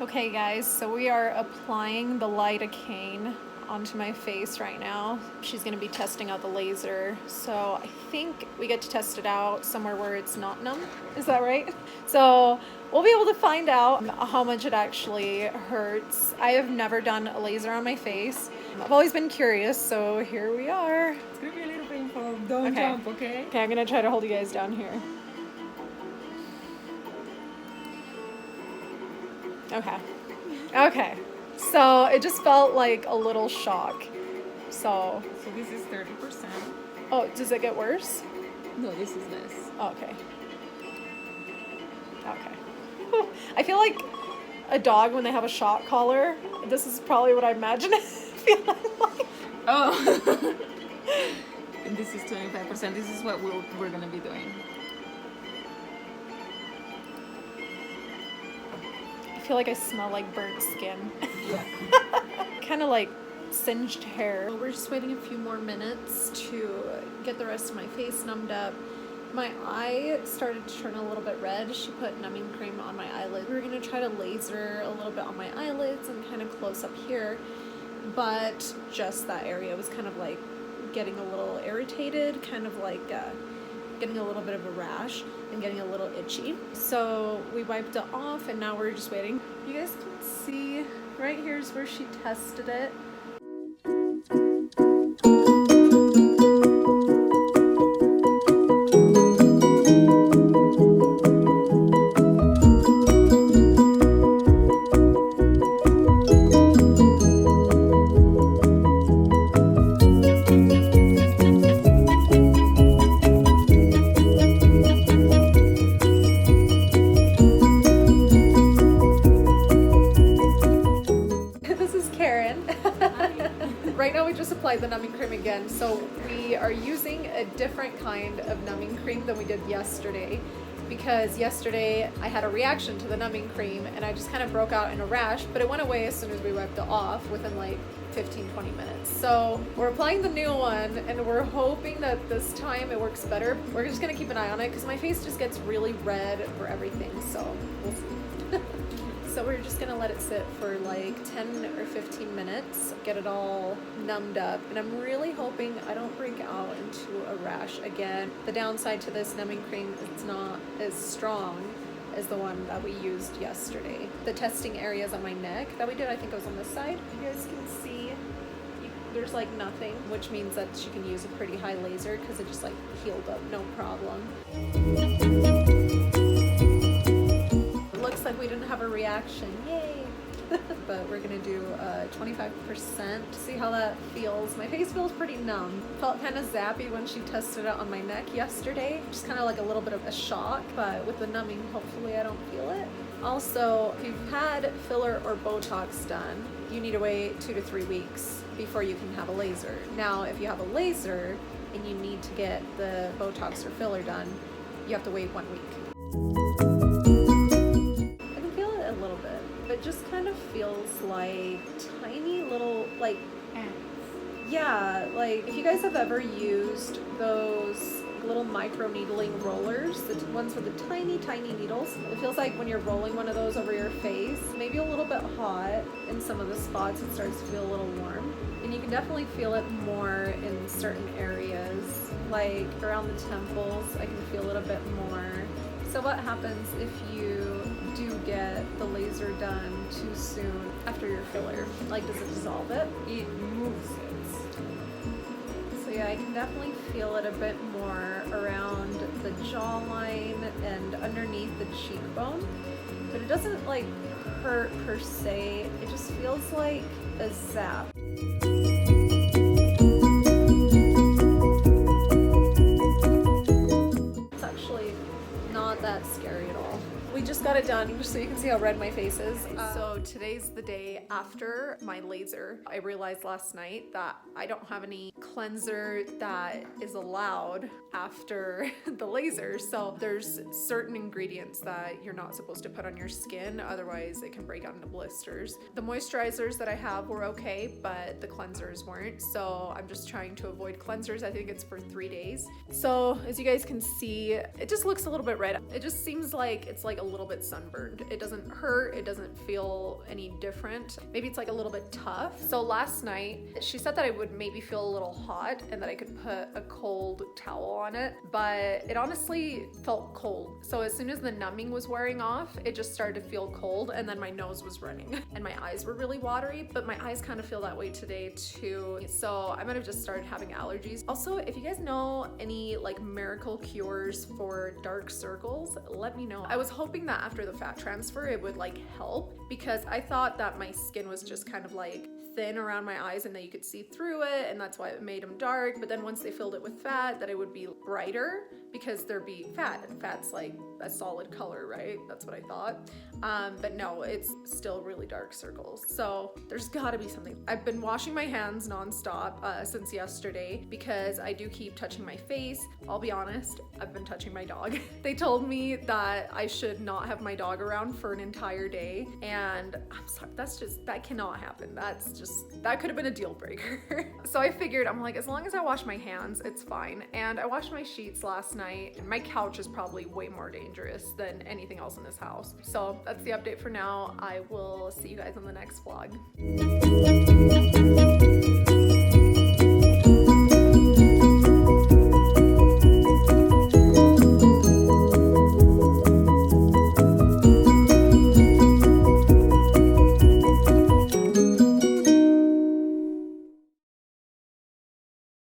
Okay guys, so we are applying the lidocaine onto my face right now. She's gonna be testing out the laser. So I think we get to test it out somewhere where it's not numb. Is that right? So we'll be able to find out how much it actually hurts. I have never done a laser on my face. I've always been curious, so here we are. It's gonna be a little painful. Don't jump, okay? Okay, I'm gonna try to hold you guys down here. Okay, so it just felt like a little shock. So this is 30%. Oh, does it get worse? No, this is less. Oh, okay. I feel like a dog when they have a shock collar. This is probably what I imagine it feeling like. Oh. And this is 25%. This is what we're gonna be doing. I feel like I smell like burnt skin. Yeah. Kind of like singed hair. We're just waiting a few more minutes to get the rest of my face numbed up. My eye started to turn a little bit red. She put numbing cream on my eyelid. We were gonna try to laser a little bit on my eyelids and kind of close up here, but just that area was kind of like getting a little irritated, kind of like getting a little bit of a rash and getting a little itchy. So we wiped it off and now we're just waiting. You guys can see right here's where she tested it. Right now we just applied the numbing cream again, so we are using a different kind of numbing cream than we did yesterday, because yesterday I had a reaction to the numbing cream and I just kind of broke out in a rash, but it went away as soon as we wiped it off within like 15-20 minutes. So we're applying the new one and we're hoping that this time it works better. We're just gonna keep an eye on it because my face just gets really red for everything, so we'll see. So we're just gonna let it sit for like 10 or 15 minutes, get it all numbed up, and I'm really hoping I don't break out into a rash again. The downside to this numbing cream is it's not as strong as the one that we used yesterday. The testing areas on my neck that we did, I think it was on this side. You guys can see there's like nothing, which means that she can use a pretty high laser because it just like healed up, no problem. Looks like we didn't have a reaction, yay! But we're gonna do 25% to see how that feels. My face feels pretty numb. Felt kind of zappy when she tested it on my neck yesterday. Just kind of like a little bit of a shock, but with the numbing, hopefully I don't feel it. Also, if you've had filler or Botox done, you need to wait 2 to 3 weeks before you can have a laser. Now, if you have a laser and you need to get the Botox or filler done, you have to wait 1 week. It just kind of feels like tiny little, like, yeah, like if you guys have ever used those little micro needling rollers, the ones with the tiny needles, it feels like when you're rolling one of those over your face, maybe a little bit hot in some of the spots, it starts to feel a little warm, and you can definitely feel it more in certain areas, like around the temples. I can feel it a bit more. So what happens if you do get the laser done too soon after your filler? Like, does it dissolve it? It moves it. So yeah, I can definitely feel it a bit more around the jawline and underneath the cheekbone, but it doesn't like hurt per se. It just feels like a zap. That scary at all. We just got it done just so you can see how red my face is. So today's the day after my laser. I realized last night that I don't have any cleanser that is allowed after the laser. So there's certain ingredients that you're not supposed to put on your skin, otherwise it can break out into blisters. The moisturizers that I have were okay, but the cleansers weren't. So I'm just trying to avoid cleansers. I think it's for 3 days. So as you guys can see, it just looks a little bit red. It just seems like it's like a little bit bit sunburned. It doesn't hurt, it doesn't feel any different. Maybe it's like a little bit tough. So last night, she said that I would maybe feel a little hot and that I could put a cold towel on it, but it honestly felt cold. So as soon as the numbing was wearing off, it just started to feel cold, and then my nose was running and my eyes were really watery, but my eyes kind of feel that way today too. So I might have just started having allergies. Also, if you guys know any like miracle cures for dark circles, let me know. I was hoping that after the fat transfer it would like help, because I thought that my skin was just kind of like thin around my eyes and that you could see through it, and that's why it made them dark. But then once they filled it with fat, that it would be brighter because there'd be fat, and fat's like a solid color, right? That's what I thought. But no, it's still really dark circles. So there's gotta be something. I've been washing my hands nonstop since yesterday because I do keep touching my face. I'll be honest, I've been touching my dog. They told me that I should not have my dog around for an entire day, and I'm sorry, that cannot happen. That could have been a deal breaker. So I figured, I'm like, as long as I wash my hands, it's fine. And I washed my sheets last night, and my couch is probably way more dangerous than anything else in this house. So that's the update for now. I will see you guys on the next vlog.